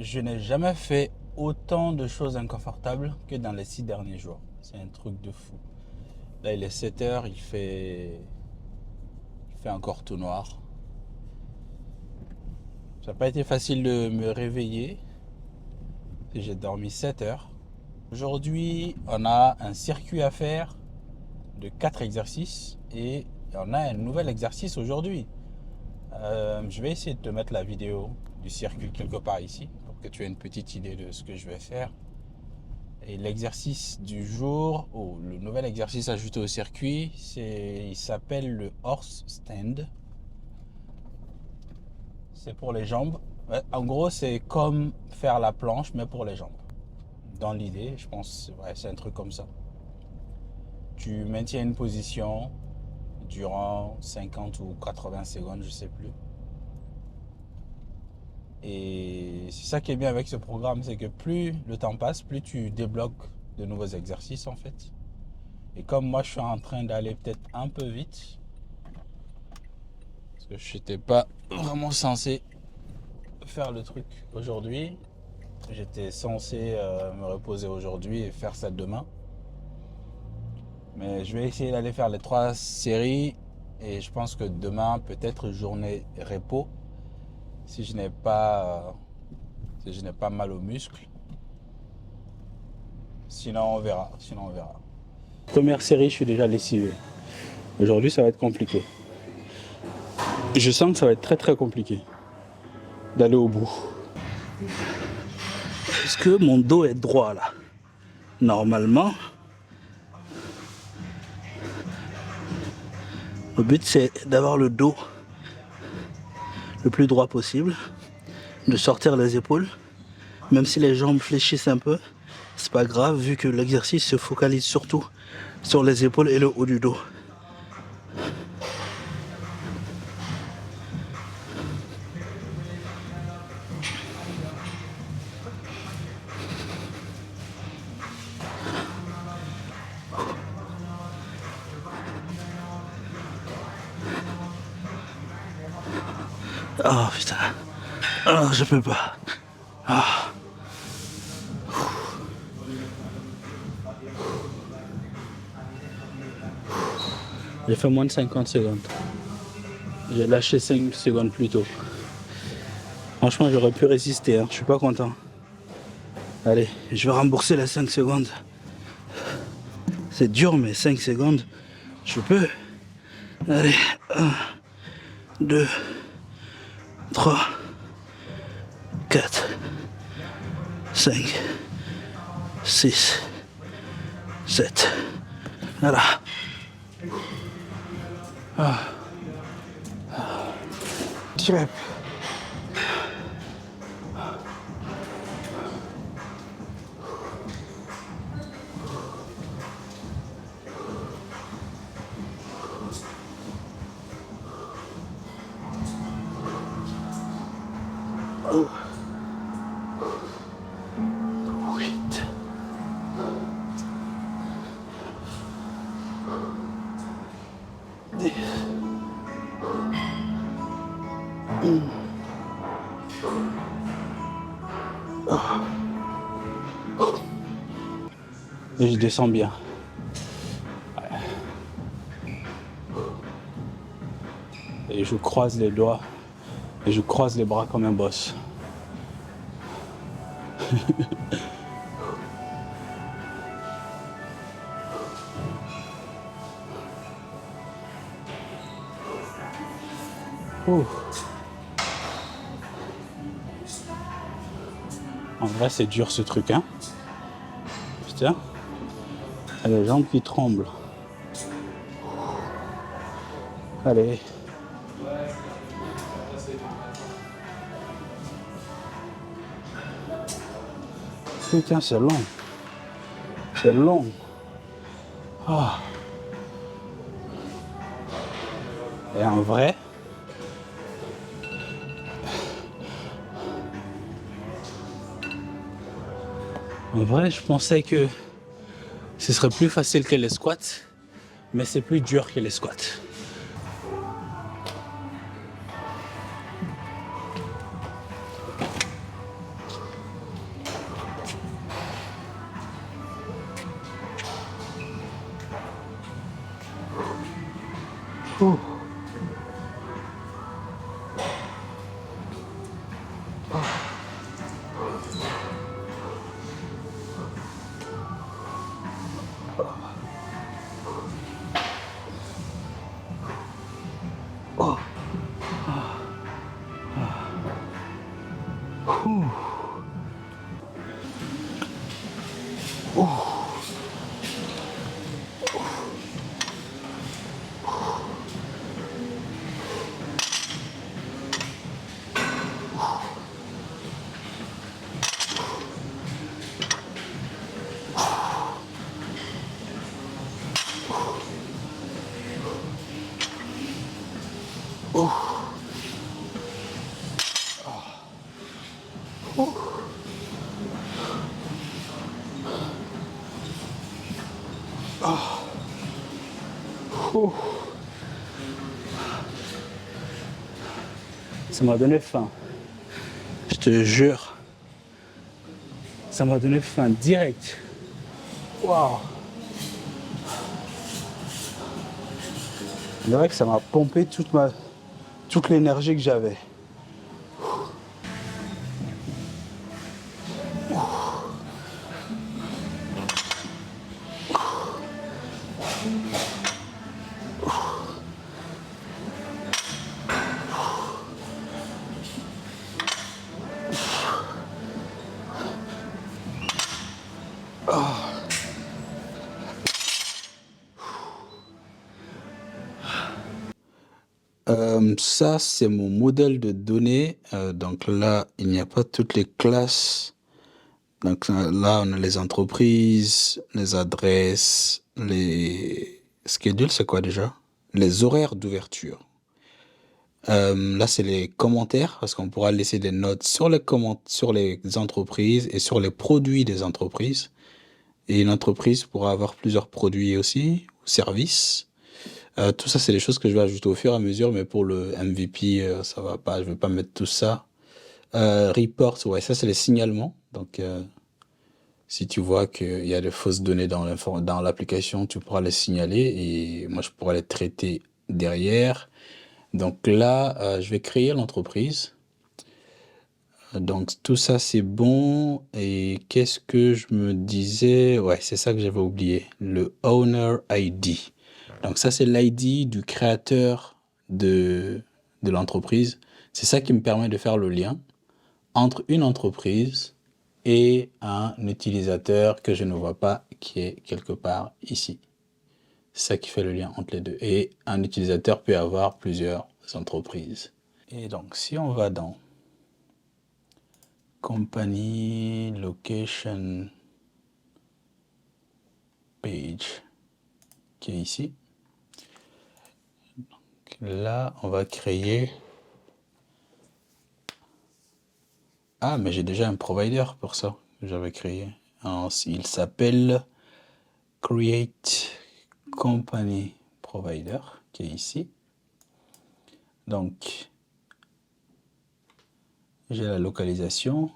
Je n'ai jamais fait autant de choses inconfortables que dans les 6 derniers jours. C'est un truc de fou. Là, il est 7 heures, il fait encore tout noir. Ça n'a pas été facile de me réveiller. J'ai dormi 7 heures. Aujourd'hui, on a un circuit à faire de 4 exercices et on a un nouvel exercice aujourd'hui. Je vais essayer de te mettre la vidéo du circuit quelque part ici pour que tu aies une petite idée de ce que je vais faire. Et l'exercice du jour, le nouvel exercice ajouté au circuit, il s'appelle le horse stand. C'est pour les jambes. Ouais, en gros, c'est comme faire la planche, mais pour les jambes. Dans l'idée, je pense, ouais, c'est un truc comme ça. Tu maintiens une position durant 50 ou 80 secondes, je sais plus. Et c'est ça qui est bien avec ce programme, c'est que plus le temps passe, plus tu débloques de nouveaux exercices en fait. Et comme moi je suis en train d'aller peut-être un peu vite, parce que je n'étais pas vraiment censé faire le truc aujourd'hui, j'étais censé me reposer aujourd'hui et faire ça demain. Mais je vais essayer d'aller faire les 3 séries et je pense que demain peut-être journée repos si je n'ai pas mal aux muscles. Sinon on verra. Première série, je suis déjà lessivé. Aujourd'hui, ça va être compliqué. Je sens que ça va être très très compliqué d'aller au bout. Est-ce que mon dos est droit là? Normalement, le but c'est d'avoir le dos le plus droit possible, de sortir les épaules, même si les jambes fléchissent un peu, c'est pas grave vu que l'exercice se focalise surtout sur les épaules et le haut du dos. Oh putain, oh, je peux pas. Oh. J'ai fait moins de 50 secondes. J'ai lâché 5 secondes plus tôt. Franchement, j'aurais pu résister, hein. Je suis pas content. Allez, je vais rembourser les 5 secondes. C'est dur, mais 5 secondes, je peux. Allez, 1, 2, 3, 4, 5, 6, 7. Voilà. Tirez. Oh. 8. Et je descends bien. Ouais. Et je croise les doigts et je croise les bras comme un boss. En vrai, c'est dur ce truc, hein. Putain. Il y a les jambes qui tremblent. Allez. Putain, c'est long. C'est long. Ah. Et en vrai, je pensais que ce serait plus facile que les squats, mais c'est plus dur que les squats. Ça m'a donné faim. Je te jure. Ça m'a donné faim direct. Waouh. On dirait que ça m'a pompé toute l'énergie que j'avais. Ça, c'est mon modèle de données. Donc là, il n'y a pas toutes les classes. Donc là, on a les entreprises, les adresses, les schedules, c'est quoi déjà? Les horaires d'ouverture. Là, c'est les commentaires, parce qu'on pourra laisser des notes sur sur les entreprises et sur les produits des entreprises. Et une entreprise pourra avoir plusieurs produits aussi, ou services. Tout ça, c'est des choses que je vais ajouter au fur et à mesure, mais pour le MVP, ça va pas, je vais pas mettre tout ça. Reports, ouais, ça, c'est les signalements. Donc, si tu vois qu'il y a des fausses données dans l'application, tu pourras les signaler et moi, je pourrai les traiter derrière. Donc là, je vais créer l'entreprise. Donc tout ça, c'est bon. Et qu'est-ce que je me disais? Ouais, c'est ça que j'avais oublié. Le Owner ID. Donc ça, c'est l'ID du créateur de l'entreprise. C'est ça qui me permet de faire le lien entre une entreprise et un utilisateur que je ne vois pas, qui est quelque part ici. C'est ça qui fait le lien entre les deux. Et un utilisateur peut avoir plusieurs entreprises. Et donc, si on va dans Company Location Page, qui est ici, là, on va créer... Ah, mais j'ai déjà un provider pour ça, que j'avais créé. Alors, il s'appelle Create Company Provider, qui est ici. Donc, j'ai la localisation.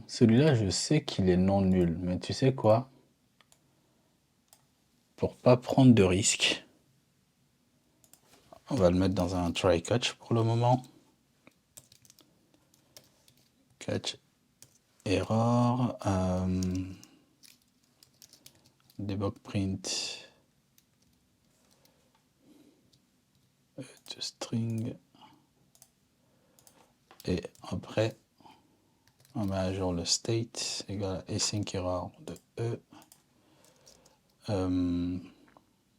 Celui-là, je sais qu'il est non nul, mais tu sais quoi? Pour pas prendre de risques, on va le mettre dans un try catch pour le moment. Catch error, debug print to string, et après on met à jour le state égale async error de E.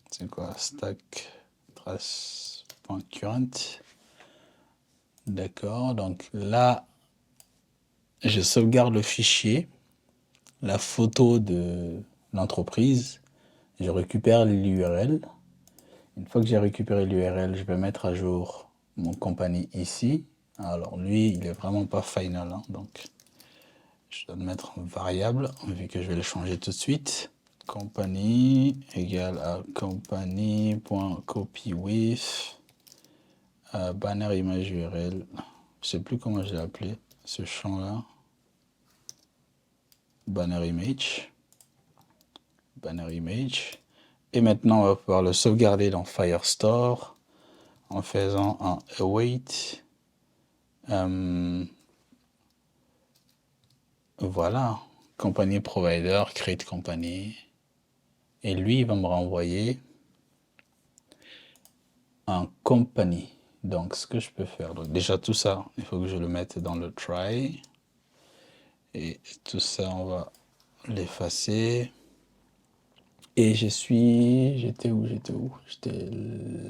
C'est quoi? Stack trace.current. D'accord, donc là, je sauvegarde le fichier, la photo de l'entreprise, je récupère l'URL. Une fois que j'ai récupéré l'URL, je vais mettre à jour mon compagnie ici. Alors lui, il est vraiment pas final, hein, donc je dois le mettre en variable, vu que je vais le changer tout de suite. Compagnie égale à company.copywith banner image URL. Je sais plus comment je l'ai appelé ce champ là. Banner image. Banner image. Et maintenant on va pouvoir le sauvegarder dans Firestore. en faisant un await. Voilà, compagnie provider, create company. Et lui, il va me renvoyer un company. Donc, ce que je peux faire, donc déjà tout ça, il faut que je le mette dans le try. Et tout ça, on va l'effacer. Et j'étais où? J'étais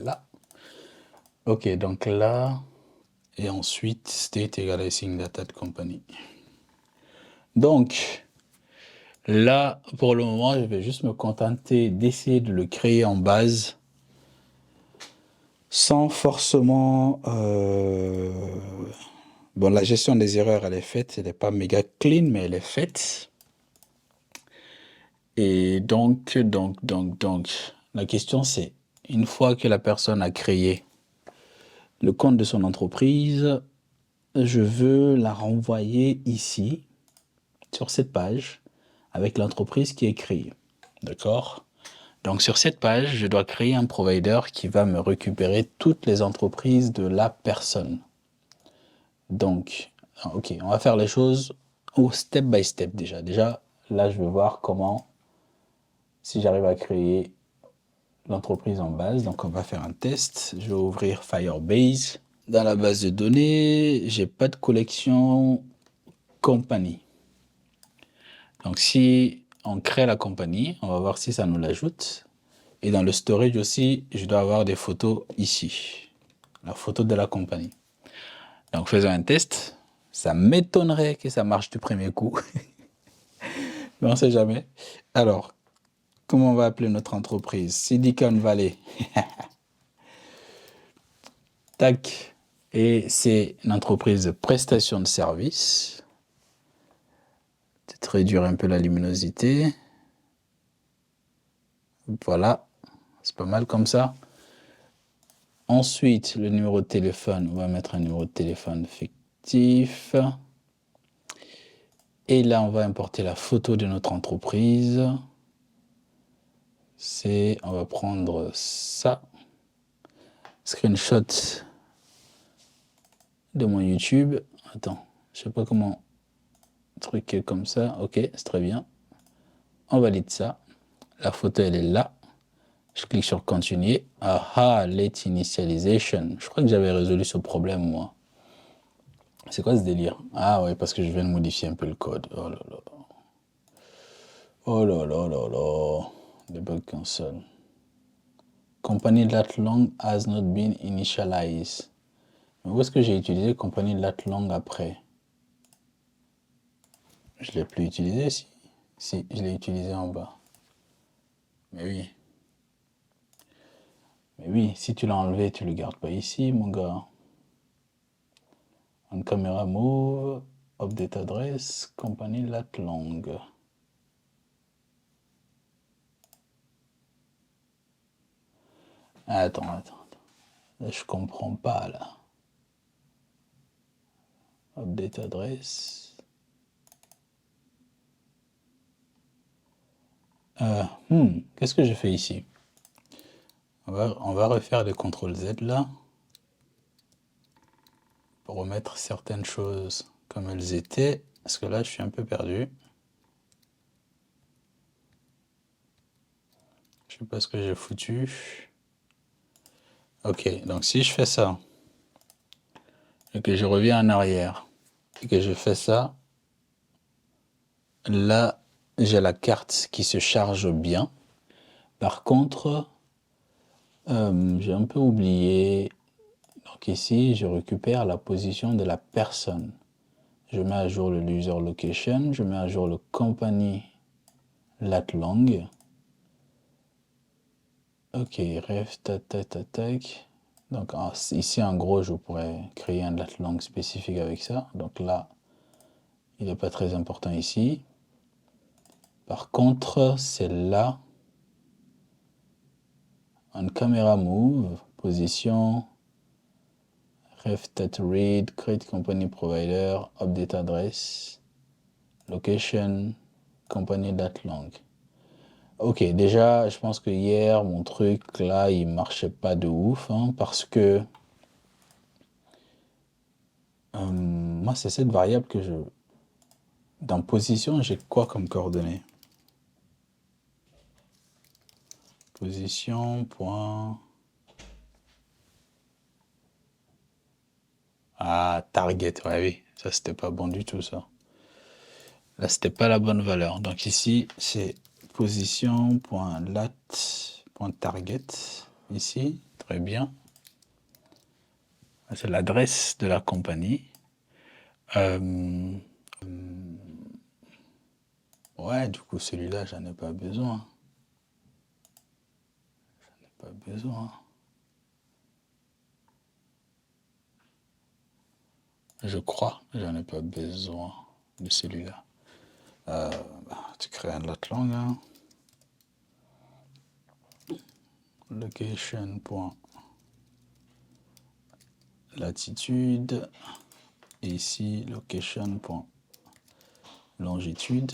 là. Ok, donc là, et ensuite, state equalizing data company. Donc, là, pour le moment, je vais juste me contenter d'essayer de le créer en base sans forcément... Bon, la gestion des erreurs, elle est faite. Elle n'est pas méga clean, mais elle est faite. Et donc, la question c'est, une fois que la personne a créé le compte de son entreprise, je veux la renvoyer ici, sur cette page, avec l'entreprise qui est créée. D'accord? Donc, sur cette page, je dois créer un provider qui va me récupérer toutes les entreprises de la personne. Donc, ok, on va faire les choses au step by step déjà. Déjà, là, je vais voir comment, si j'arrive à créer l'entreprise en base. Donc, on va faire un test. Je vais ouvrir Firebase. Dans la base de données, j'ai pas de collection compagnie. Donc, si on crée la compagnie, on va voir si ça nous l'ajoute. Et dans le storage aussi, je dois avoir des photos ici. La photo de la compagnie. Donc, faisons un test. Ça m'étonnerait que ça marche du premier coup. Mais on ne sait jamais. Alors, comment on va appeler notre entreprise? Silicon Valley. Tac. Et c'est une entreprise de prestation de services. Peut-être réduire un peu la luminosité. Voilà. C'est pas mal comme ça. Ensuite, le numéro de téléphone. On va mettre un numéro de téléphone fictif. Et là, on va importer la photo de notre entreprise. On va prendre ça. Screenshot de mon YouTube. Attends, je sais pas comment truquer comme ça. Ok, c'est très bien. On valide ça. La photo, elle est là. Je clique sur continuer. Ah, late initialization. Je crois que j'avais résolu ce problème, moi. C'est quoi ce délire? Ah ouais, parce que je viens de modifier un peu le code. Oh là là. Oh là là là là. Debug console. Company lat long has not been initialized. Mais où est-ce que j'ai utilisé compagnie lat long après? Je ne l'ai plus utilisé, si. Si, je l'ai utilisé en bas. Mais oui. Mais oui, si tu l'as enlevé, tu ne le gardes pas ici, mon gars. On camera move, update address, compagnie lat long. Attends. Là, je comprends pas, là. Update address. Qu'est-ce que je fais ici? On va refaire le CTRL Z, là. Pour remettre certaines choses comme elles étaient. Parce que là, je suis un peu perdu. Je sais pas ce que j'ai foutu. Ok, donc si je fais ça, et que je reviens en arrière, et que je fais ça, là, j'ai la carte qui se charge bien. Par contre, j'ai un peu oublié. Donc ici, je récupère la position de la personne. Je mets à jour le user location, je mets à jour le company lat long. Ok, ref, tac. Donc ici, en gros, je pourrais créer un lat long spécifique avec ça. Donc là, il n'est pas très important ici. Par contre, c'est là, en camera move, position, ref, read, create company provider, update address, location, company lat long. Ok, déjà, je pense que hier, mon truc, là, il marchait pas de ouf, hein, parce que moi, c'est cette variable que je... Dans position, j'ai quoi comme coordonnée? Position, point... Ah, target, ouais, oui. Ça, c'était pas bon du tout, ça. Là, c'était pas la bonne valeur. Donc ici, c'est position.lat.target. Ici, très bien. C'est l'adresse de la compagnie. Euh, ouais, du coup, celui-là, j'en ai pas besoin. Pas besoin. Je crois, j'en ai pas besoin de celui-là. Tu crées un autre langue, hein. Location.latitude. Et ici, location.longitude.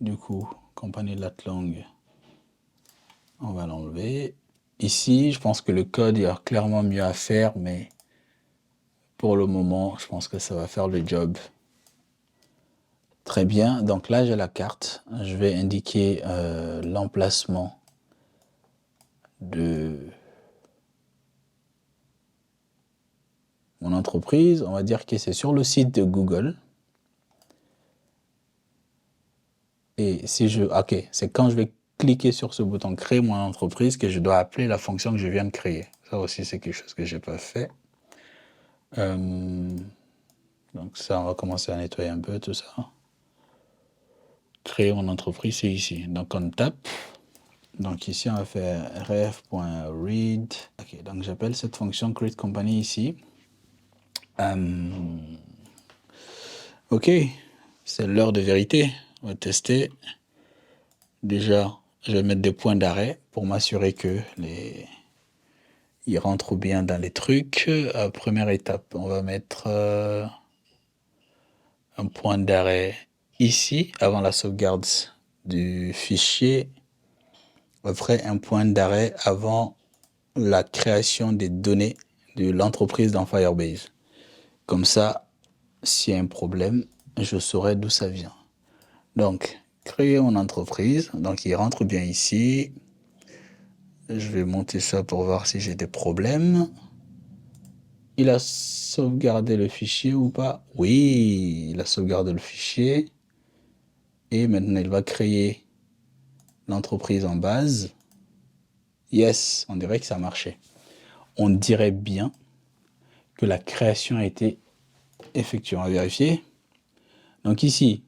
Du coup, compagnie latlang, on va l'enlever. Ici, je pense que le code, il y a clairement mieux à faire, mais pour le moment, je pense que ça va faire le job. Très bien, donc là j'ai la carte. Je vais indiquer l'emplacement de mon entreprise. On va dire que c'est sur le site de Google. Et si je... Ok, c'est quand je vais cliquer sur ce bouton créer mon entreprise que je dois appeler la fonction que je viens de créer. Ça aussi, c'est quelque chose que j'ai pas fait. Donc ça, on va commencer à nettoyer un peu tout ça. Créer mon entreprise, c'est ici. Donc on tape. Donc ici, on va faire ref.read. Ok, donc j'appelle cette fonction create company ici. Ok, c'est l'heure de vérité. On va tester. Déjà, je vais mettre des points d'arrêt pour m'assurer que ils rentrent bien dans les trucs. Première étape, on va mettre un point d'arrêt ici, avant la sauvegarde du fichier. Après, un point d'arrêt avant la création des données de l'entreprise dans Firebase. Comme ça, s'il y a un problème, je saurai d'où ça vient. Donc, créer mon entreprise. Donc, il rentre bien ici. Je vais monter ça pour voir si j'ai des problèmes. Il a sauvegardé le fichier ou pas? Oui, il a sauvegardé le fichier. Et maintenant, il va créer l'entreprise en base. Yes, on dirait que ça a marché. On dirait bien que la création a été effectuée. On va vérifier. Donc ici,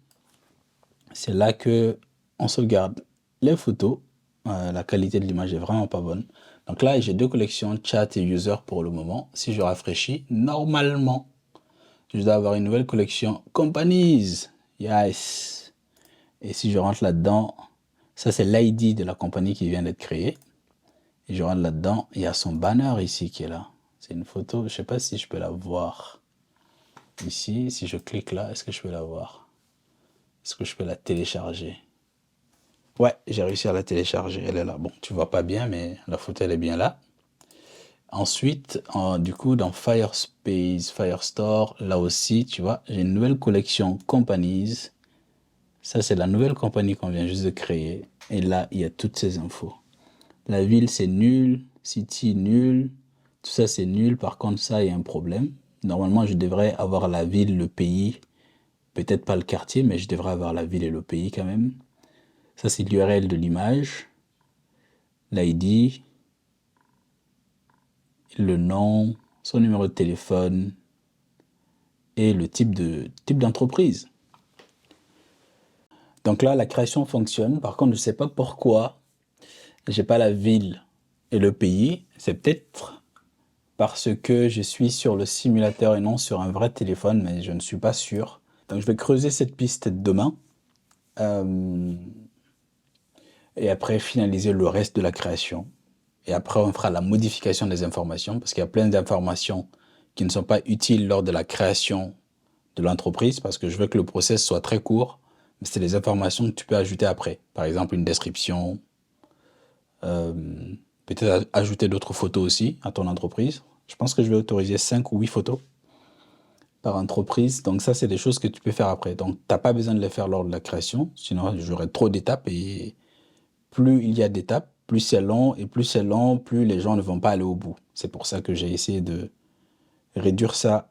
c'est là que on sauvegarde les photos. La qualité de l'image est vraiment pas bonne. Donc là, j'ai deux collections, chat et user pour le moment. Si je rafraîchis, normalement, je dois avoir une nouvelle collection companies. Yes. Et si je rentre là-dedans, ça c'est l'ID de la compagnie qui vient d'être créée. Et je rentre là-dedans, il y a son banner ici qui est là. C'est une photo, je ne sais pas si je peux la voir. Ici, si je clique là, est-ce que je peux la voir? Est-ce que je peux la télécharger? Ouais, j'ai réussi à la télécharger, elle est là. Bon, tu vois pas bien, mais la photo, elle est bien là. Ensuite, du coup, dans Firespace, Firestore, là aussi, tu vois, j'ai une nouvelle collection Companies. Ça, c'est la nouvelle compagnie qu'on vient juste de créer. Et là, il y a toutes ces infos. La ville, c'est nul. City, nul. Tout ça, c'est nul. Par contre, ça, il y a un problème. Normalement, je devrais avoir la ville, le pays. Peut-être pas le quartier, mais je devrais avoir la ville et le pays quand même. Ça, c'est l'URL de l'image. L'ID. Le nom. Son numéro de téléphone. Et le type d'entreprise. Donc là, la création fonctionne. Par contre, je ne sais pas pourquoi j'ai pas la ville et le pays. C'est peut-être parce que je suis sur le simulateur et non sur un vrai téléphone, mais je ne suis pas sûr. Donc je vais creuser cette piste demain. Et après finaliser le reste de la création. Et après, on fera la modification des informations parce qu'il y a plein d'informations qui ne sont pas utiles lors de la création de l'entreprise parce que je veux que le process soit très court, C'est les informations que tu peux ajouter après. Par exemple, une description, euh, peut-être ajouter d'autres photos aussi à ton entreprise. Je pense que je vais autoriser 5 ou 8 photos par entreprise. Donc ça, c'est des choses que tu peux faire après. Donc, tu n'as pas besoin de les faire lors de la création, sinon j'aurais trop d'étapes et plus il y a d'étapes, plus c'est long et plus c'est long, plus les gens ne vont pas aller au bout. C'est pour ça que j'ai essayé de réduire ça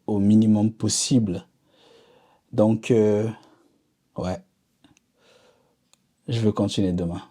au minimum possible. Donc, ouais, je veux continuer demain.